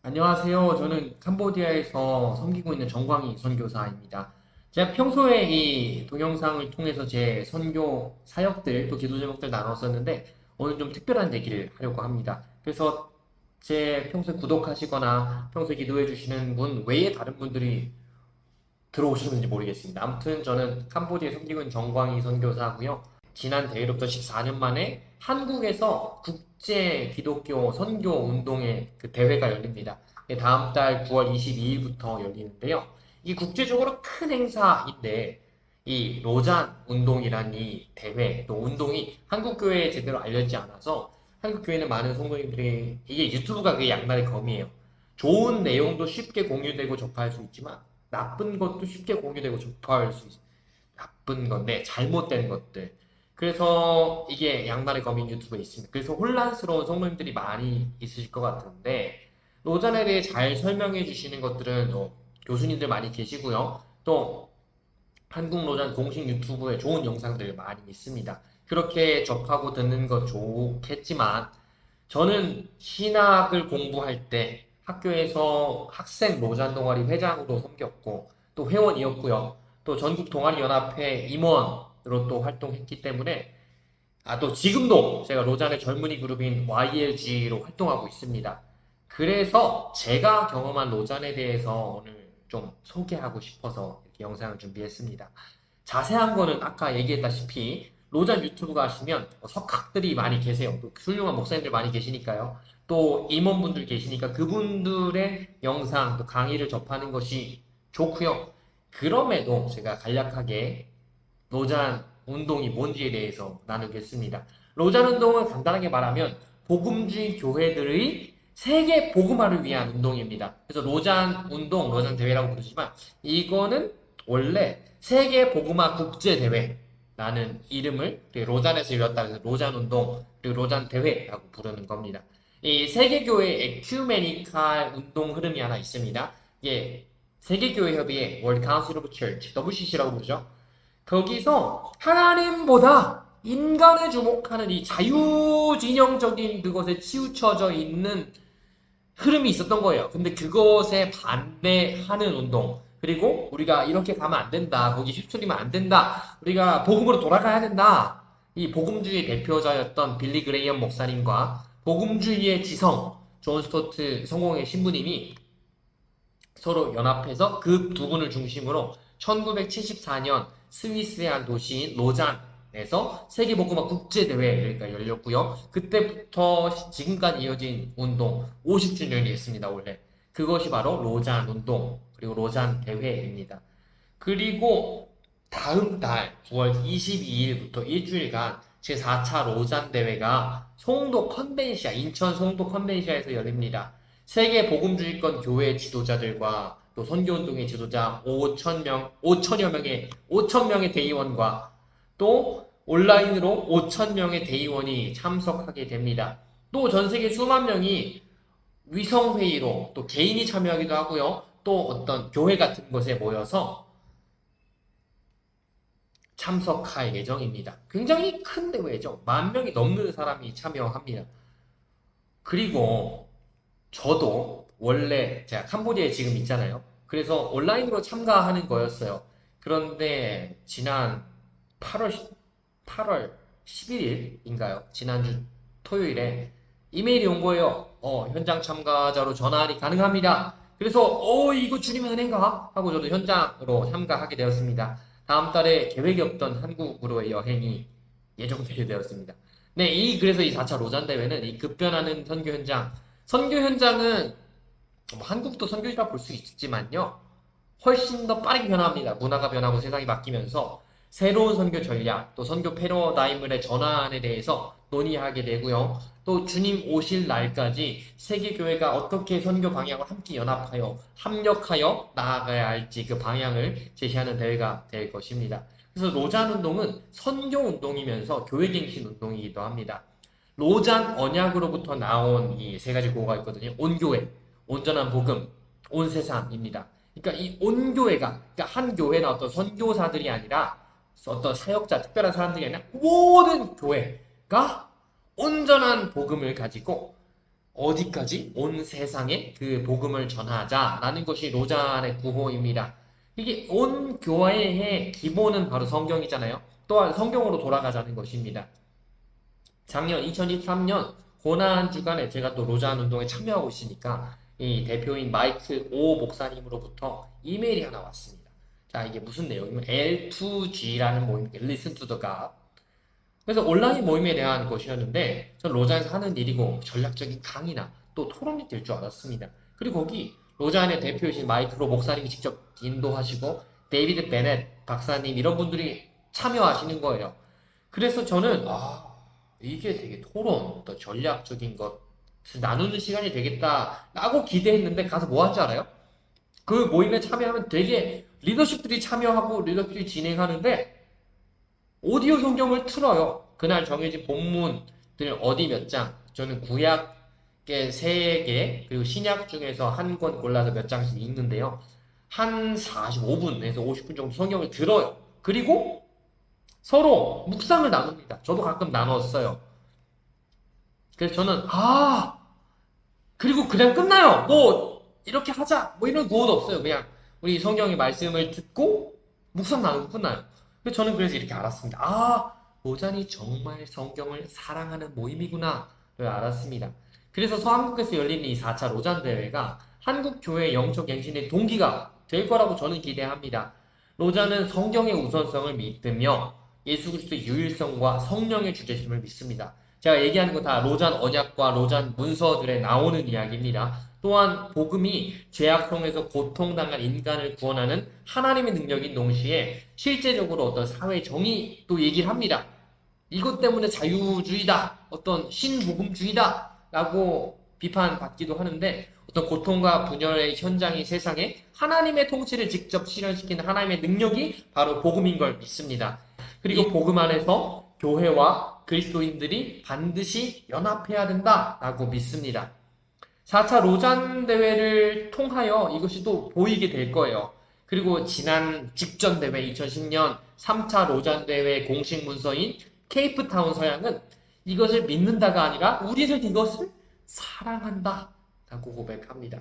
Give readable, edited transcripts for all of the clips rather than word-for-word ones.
안녕하세요. 저는 캄보디아에서 섬기고 있는 정광희 선교사입니다. 제가 평소에 이 동영상을 통해서 제 선교 사역들, 또 기도 제목들 나눴었는데, 오늘 좀 특별한 얘기를 하려고 합니다. 그래서 제 평소에 구독하시거나 평소에 기도해 주시는 분 외에 다른 분들이 들어오시는지 모르겠습니다. 아무튼 저는 캄보디아에 섬기고 있는 정광희 선교사고요. 지난 대회로부터 14년 만에 한국에서 국제 기독교 선교 운동회 그 대회가 열립니다. 다음 달 9월 22일부터 열리는데요. 이 국제적으로 큰 행사인데 이 로잔 운동이란 이 대회 또 운동이 한국 교회에 제대로 알려지지 않아서 한국 교회는 많은 성도님들이 이게 유튜브가 그게 양날의 검이에요. 좋은 내용도 쉽게 공유되고 접할 수 있지만 나쁜 것도 쉽게 공유되고 접할 수 있어요. 나쁜 건데 잘못된 것들. 그래서 이게 양날의 검인 유튜브에 있습니다. 그래서 혼란스러운 성도님들이 많이 있으실 것 같은데 로잔에 대해 잘 설명해 주시는 것들은 교수님들 많이 계시고요. 또 한국 로잔 공식 유튜브에 좋은 영상들 많이 있습니다. 그렇게 접하고 듣는 것 좋겠지만 저는 신학을 공부할 때 학교에서 학생 로잔 동아리 회장으로 섬겼고 또 회원이었고요. 또 전국 동아리 연합회 임원으로 또 활동했기 때문에 또 지금도 제가 로잔의 젊은이 그룹인 YLG로 활동하고 있습니다. 그래서 제가 경험한 로잔에 대해서 오늘 좀 소개하고 싶어서 이렇게 영상을 준비했습니다. 자세한 거는 아까 얘기했다시피 로잔 유튜브 가시면 석학들이 많이 계세요. 또 훌륭한 목사님들 많이 계시니까요. 또 임원분들 계시니까 그분들의 영상, 또 강의를 접하는 것이 좋고요. 그럼에도 제가 간략하게 로잔 운동이 뭔지에 대해서 나누겠습니다. 로잔 운동은 간단하게 말하면 복음주의 교회들의 세계 복음화를 위한 운동입니다. 그래서 로잔 운동, 로잔 대회라고 부르지만 이거는 원래 세계 복음화 국제 대회라는 이름을 로잔에서 열렸다 해서 로잔 운동 그리고 로잔 대회라고 부르는 겁니다. 이 세계교회 에큐메니칼 운동 흐름이 하나 있습니다. 이게 세계교회 협의회 World Council of Church WCC라고 부르죠. 거기서 하나님보다 인간에 주목하는 이 자유진영적인 그것에 치우쳐져 있는 흐름이 있었던 거예요. 근데 그것에 반대하는 운동. 그리고 우리가 이렇게 가면 안 된다. 거기 휩쓸리면 안 된다. 우리가 복음으로 돌아가야 된다. 이 복음주의 대표자였던 빌리 그레이엄 목사님과 복음주의의 지성, 존 스토트 성공의 신부님이 서로 연합해서 그 두 분을 중심으로 1974년 스위스의 한 도시인 로잔에서 세계복음화 국제대회가 열렸고요. 그때부터 지금까지 이어진 운동 50주년이 있습니다, 원래. 그것이 바로 로잔 운동, 그리고 로잔 대회입니다. 그리고 다음 달 9월 22일부터 일주일간 제4차 로잔 대회가 송도 컨벤시아, 인천 송도 컨벤시아에서 열립니다. 세계 복음주의권 교회 지도자들과 또 선교운동의 지도자 5천여 명의 대의원과 또 온라인으로 5천 명의 대의원이 참석하게 됩니다. 또 전 세계 수만 명이 위성회의로 또 개인이 참여하기도 하고요. 또 어떤 교회 같은 곳에 모여서 참석할 예정입니다. 굉장히 큰 대회죠. 10,000명이 넘는 사람이 참여합니다. 그리고 저도 원래 제가 캄보디아에 지금 있잖아요. 그래서 온라인으로 참가하는 거였어요. 그런데 지난 8월, 8월 11일인가요? 지난주 토요일에 이메일이 온 거예요. 현장 참가자로 전환이 가능합니다. 그래서 이거 주님의 은혜인가? 하고 저도 현장으로 참가하게 되었습니다. 다음 달에 계획이 없던 한국으로의 여행이 예정되게 되었습니다. 네, 그래서 이 4차 로잔 대회는 이 급변하는 선교 현장은 뭐 한국도 선교지라 볼 수 있지만요. 훨씬 더 빠르게 변화합니다. 문화가 변하고 세상이 바뀌면서 새로운 선교 전략, 또 선교 패러다임의 전환에 대해서 논의하게 되고요. 또 주님 오실 날까지 세계교회가 어떻게 선교 방향을 함께 연합하여 합력하여 나아가야 할지 그 방향을 제시하는 대회가 될 것입니다. 그래서 로잔 운동은 선교 운동이면서 교회갱신 운동이기도 합니다. 로잔 언약으로부터 나온 이 세 가지 구호가 있거든요. 온교회, 온전한 복음, 온 세상입니다. 그러니까 이 온교회가 그러니까 한 교회나 어떤 선교사들이 아니라 어떤 사역자, 특별한 사람들이 아니라 모든 교회가 온전한 복음을 가지고 어디까지? 온 세상에 그 복음을 전하자라는 것이 로잔의 구호입니다. 이게 온 교회의 기본은 바로 성경이잖아요. 또한 성경으로 돌아가자는 것입니다. 작년 2023년 고난 주간에 제가 또 로잔 운동에 참여하고 있으니까 이 대표인 마이클 오 목사님으로부터 이메일이 하나 왔습니다. 자, 이게 무슨 내용이면 L2G라는 모임입니다. Listen to the God. 그래서 온라인 모임에 대한 것이었는데 전 로잔에서 하는 일이고 전략적인 강의나 또 토론이 될 줄 알았습니다. 그리고 거기 로잔의 대표이신 마이클 오 목사님이 직접 인도하시고 데이비드 베넷 박사님 이런 분들이 참여하시는 거예요. 그래서 저는 이게 되게 토론, 또 전략적인 것 나누는 시간이 되겠다라고 기대했는데 가서 뭐 한지 알아요? 그 모임에 참여하면 되게 리더십들이 참여하고 리더십들이 진행하는데 오디오 성경을 틀어요. 그날 정해진 본문들 어디 몇 장, 저는 구약의 3개, 그리고 신약 중에서 한 권 골라서 몇 장씩 읽는데요. 한 45분에서 50분 정도 성경을 들어요. 그리고 서로 묵상을 나눕니다. 저도 가끔 나눴어요. 그래서 저는 그리고 그냥 끝나요. 뭐 이렇게 하자 뭐 이런 구호도 없어요. 그냥 우리 성경의 말씀을 듣고 묵상 나누고 끝나요. 그래서 저는 그래서 이렇게 알았습니다. 로잔이 정말 성경을 사랑하는 모임이구나를 알았습니다. 그래서 서한국에서 열리는 이 4차 로잔 대회가 한국 교회의 영적 갱신의 동기가 될 거라고 저는 기대합니다. 로잔은 성경의 우선성을 믿으며 예수 그리스도의 유일성과 성령의 주제심을 믿습니다. 제가 얘기하는 거 다 로잔 언약과 로잔 문서들에 나오는 이야기입니다. 또한 복음이 죄악성에서 고통당한 인간을 구원하는 하나님의 능력인 동시에 실제적으로 어떤 사회 정의도 얘기를 합니다. 이것 때문에 자유주의다, 어떤 신복음주의다 라고 비판받기도 하는데 어떤 고통과 분열의 현장이 세상에 하나님의 통치를 직접 실현시키는 하나님의 능력이 바로 복음인 걸 믿습니다. 그리고 복음 안에서 교회와 그리스도인들이 반드시 연합해야 된다라고 믿습니다. 4차 로잔 대회를 통하여 이것이 또 보이게 될 거예요. 그리고 지난 직전 대회 2010년 3차 로잔 대회 공식 문서인 케이프타운 서약은 이것을 믿는다가 아니라 우리는 이것을 사랑한다 라고 고백합니다.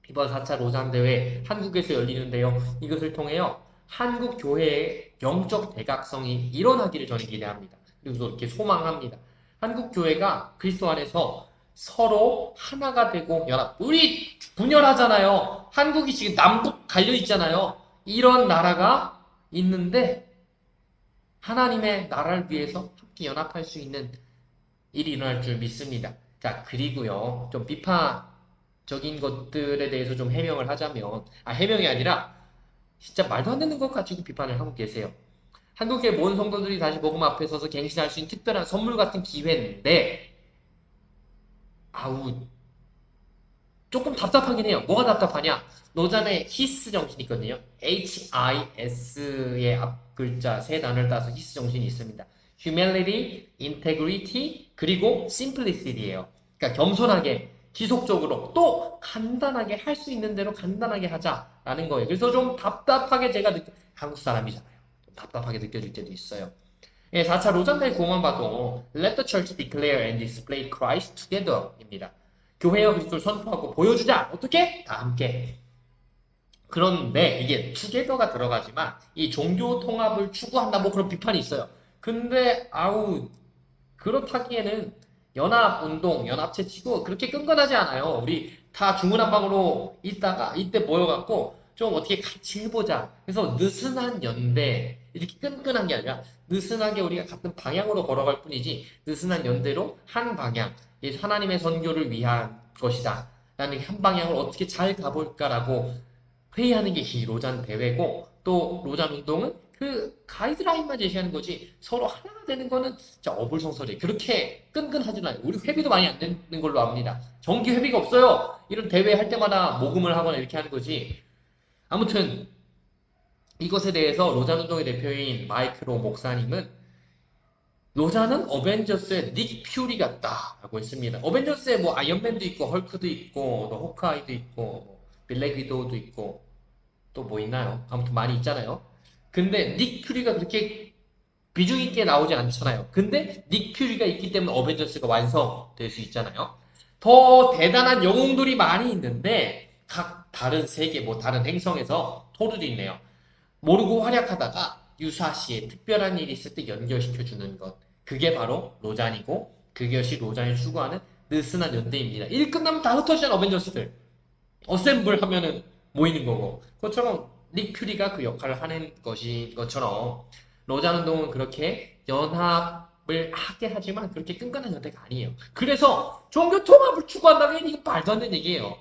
이번 4차 로잔 대회 한국에서 열리는데요. 이것을 통해요. 한국 교회의 영적 대각성이 일어나기를 저는 기대합니다. 그리고 또 이렇게 소망합니다. 한국 교회가 그리스도 안에서 서로 하나가 되고 연합. 우리 분열하잖아요. 한국이 지금 남북 갈려 있잖아요. 이런 나라가 있는데 하나님의 나라를 위해서 함께 연합할 수 있는 일이 일어날 줄 믿습니다. 자, 그리고요. 좀 비판적인 것들에 대해서 좀 해명을 하자면 해명이 아니라 진짜 말도 안 되는 것 가지고 비판을 하고 계세요. 한국의 모든 성도들이 다시 복음 앞에 서서 갱신할 수 있는 특별한 선물 같은 기회인데 조금 답답하긴 해요. 뭐가 답답하냐? 로잔의 히스 정신이 있거든요. HIS의 앞 글자 3단어를 따서 히스 정신이 있습니다. Humility, Integrity, 그리고 Simplicity예요. 그러니까 겸손하게, 지속적으로, 또 간단하게 할 수 있는 대로 간단하게 하자라는 거예요. 그래서 좀 답답하게 한국 사람이잖아요. 좀 답답하게 느껴질 때도 있어요. 4차 로잔대회 구호만 봐도 Let the church declare and display Christ together입니다. 교회와 그리스도를 선포하고 보여주자. 어떻게? 다 함께. 그런데 이게 together가 들어가지만 이 종교 통합을 추구한다 뭐 그런 비판이 있어요. 근데 그렇다기에는 연합운동, 연합체 치고 그렇게 끈끈하지 않아요. 우리 다 중구난방으로 있다가 이때 모여갖고 좀 어떻게 같이 해보자. 그래서 느슨한 연대, 이렇게 끈끈한 게 아니라 느슨하게 우리가 같은 방향으로 걸어갈 뿐이지 느슨한 연대로 한 방향, 하나님의 선교를 위한 것이다 라는 한 방향을 어떻게 잘 가볼까라고 회의하는 게 이 로잔 대회고, 또 로잔 운동은 그 가이드라인만 제시하는 거지 서로 하나가 되는 거는 진짜 어불성설이에요. 그렇게 끈끈하지는 않아요. 우리 회비도 많이 안 되는 걸로 압니다. 정기 회비가 없어요. 이런 대회 할 때마다 모금을 하거나 이렇게 하는 거지. 아무튼 이것에 대해서 로잔 운동의 대표인 마이클 오 목사님은 로잔은 어벤져스의 닉 퓨리 같다라고 했습니다. 어벤져스에 뭐 아이언맨도 있고 헐크도 있고 또 호크아이도 있고 뭐 블랙 위도우도 있고 또 뭐 있나요? 아무튼 많이 있잖아요. 근데 닉 퓨리가 그렇게 비중 있게 나오지 않잖아요. 근데 닉 퓨리가 있기 때문에 어벤져스가 완성될 수 있잖아요. 더 대단한 영웅들이 많이 있는데 각 다른 세계, 뭐 다른 행성에서 토르도 있네요. 모르고 활약하다가 유사시에 특별한 일이 있을 때 연결시켜 주는 것. 그게 바로 로잔이고 그것이 로잔이 추구하는 느슨한 연대입니다. 일 끝나면 다 흩어지잖아 어벤져스들. 어셈블 하면은 모이는 거고. 그것처럼 닉 퓨리가 그 역할을 하는 것인 것처럼 로잔 운동은 그렇게 연합을 하게 하지만 그렇게 끈끈한 연대가 아니에요. 그래서 종교 통합을 추구한다면 이게 말도 안 되는 얘기예요.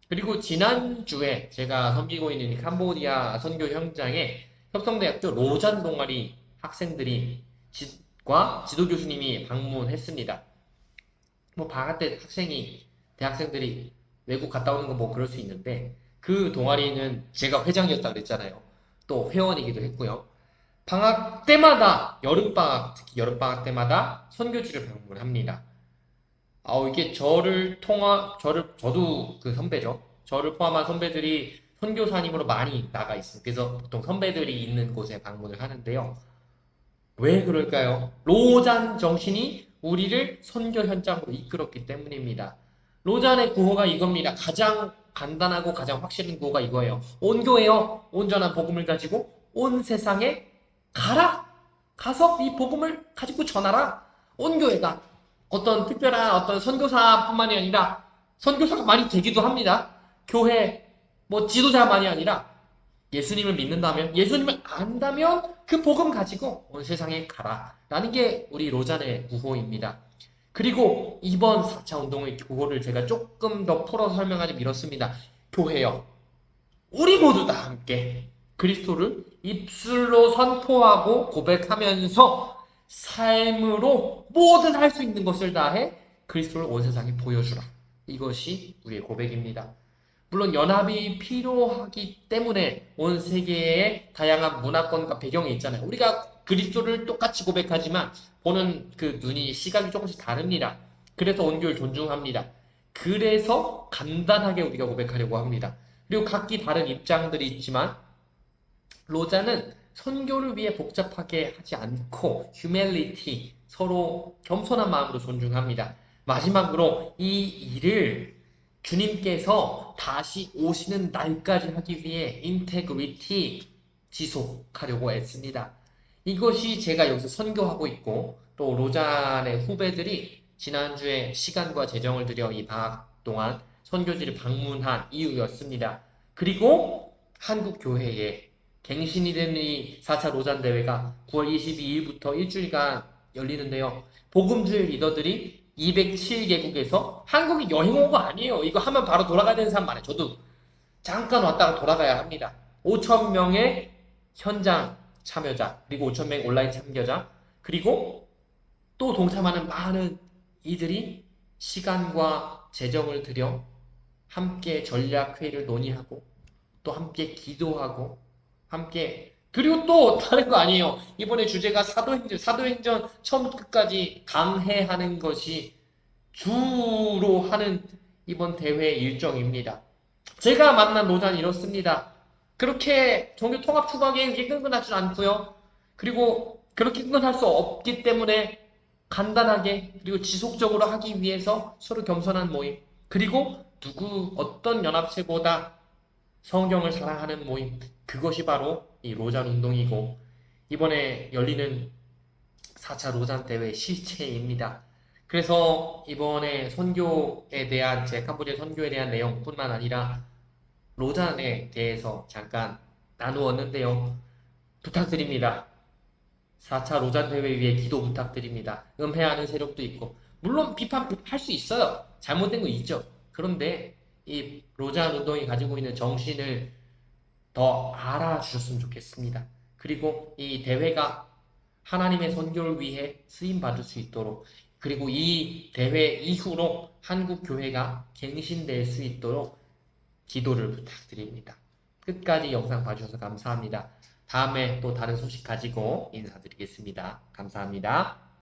그리고 지난주에 제가 섬기고 있는 이 캄보디아 선교 현장에 협성대학교 로잔 동아리 학생들이 과 지도 교수님이 방문했습니다. 뭐 방학 때 학생이 대학생들이 외국 갔다 오는 건 뭐 그럴 수 있는데 그 동아리는 제가 회장이었다 그랬잖아요. 또 회원이기도 했고요. 방학 때마다 여름방학 특히 여름방학 때마다 선교지를 방문합니다. 이게 저도 그 선배죠. 저를 포함한 선배들이 선교사님으로 많이 나가 있습니다. 그래서 보통 선배들이 있는 곳에 방문을 하는데요. 왜 그럴까요? 로잔 정신이 우리를 선교 현장으로 이끌었기 때문입니다. 로잔의 구호가 이겁니다. 가장 간단하고 가장 확실한 구호가 이거예요. 온 교회여, 온전한 복음을 가지고 온 세상에 가라! 가서 이 복음을 가지고 전하라! 온 교회가 어떤 특별한 어떤 선교사뿐만이 아니라 선교사가 많이 되기도 합니다. 교회 뭐 지도자만이 아니라 예수님을 믿는다면, 예수님을 안다면 그 복음 가지고 온 세상에 가라. 라는 게 우리 로잔의 구호입니다. 그리고 이번 4차 운동의 구호를 제가 조금 더 풀어서 설명하자면 이렇습니다. 교회여, 우리 모두 다 함께 그리스도를 입술로 선포하고 고백하면서 삶으로 모든 할 수 있는 것을 다해 그리스도를 온 세상에 보여주라. 이것이 우리의 고백입니다. 물론 연합이 필요하기 때문에 온 세계의 다양한 문화권과 배경이 있잖아요. 우리가 그리스도를 똑같이 고백하지만 보는 그 눈이 시각이 조금씩 다릅니다. 그래서 온교를 존중합니다. 그래서 간단하게 우리가 고백하려고 합니다. 그리고 각기 다른 입장들이 있지만 로자는 선교를 위해 복잡하게 하지 않고 휴멜리티, 서로 겸손한 마음으로 존중합니다. 마지막으로 이 일을 주님께서 다시 오시는 날까지 하기 위해 인테그리티 지속하려고 했습니다. 이것이 제가 여기서 선교하고 있고 또 로잔의 후배들이 지난주에 시간과 재정을 들여 이 방학 동안 선교지를 방문한 이유였습니다. 그리고 한국 교회에 갱신이 된 이 4차 로잔 대회가 9월 22일부터 일주일간 열리는데요. 복음주의 리더들이 207개국에서 한국에 여행 온 거 아니에요. 이거 하면 바로 돌아가야 되는 사람 많아요. 저도 잠깐 왔다가 돌아가야 합니다. 5천 명의 현장 참여자, 그리고 5천 명의 온라인 참여자, 그리고 또 동참하는 많은 이들이 시간과 재정을 들여 함께 전략회의를 논의하고 또 함께 기도하고 함께 그리고 또 다른 거 아니에요. 이번에 주제가 사도행전 처음부터 끝까지 강해하는 것이 주로 하는 이번 대회 일정입니다. 제가 만난 로잔이 이렇습니다. 그렇게 종교 통합 추구하기에 그렇게 끈끈하지 않고요. 그리고 그렇게 끈끈할 수 없기 때문에 간단하게 그리고 지속적으로 하기 위해서 서로 겸손한 모임 그리고 어떤 연합체보다 성경을 사랑하는 모임 그것이 바로 이 로잔 운동이고 이번에 열리는 4차 로잔 대회 실체입니다. 그래서 이번에 선교에 대한 제 캄보디아 선교에 대한 내용뿐만 아니라 로잔에 대해서 잠깐 나누었는데요. 부탁드립니다. 4차 로잔 대회 위해 기도 부탁드립니다. 음해하는 세력도 있고 물론 비판할 수 있어요. 잘못된 거 있죠. 그런데 이 로잔 운동이 가지고 있는 정신을 더 알아주셨으면 좋겠습니다. 그리고 이 대회가 하나님의 선교를 위해 쓰임 받을 수 있도록 그리고 이 대회 이후로 한국 교회가 갱신될 수 있도록 기도를 부탁드립니다. 끝까지 영상 봐주셔서 감사합니다. 다음에 또 다른 소식 가지고 인사드리겠습니다. 감사합니다.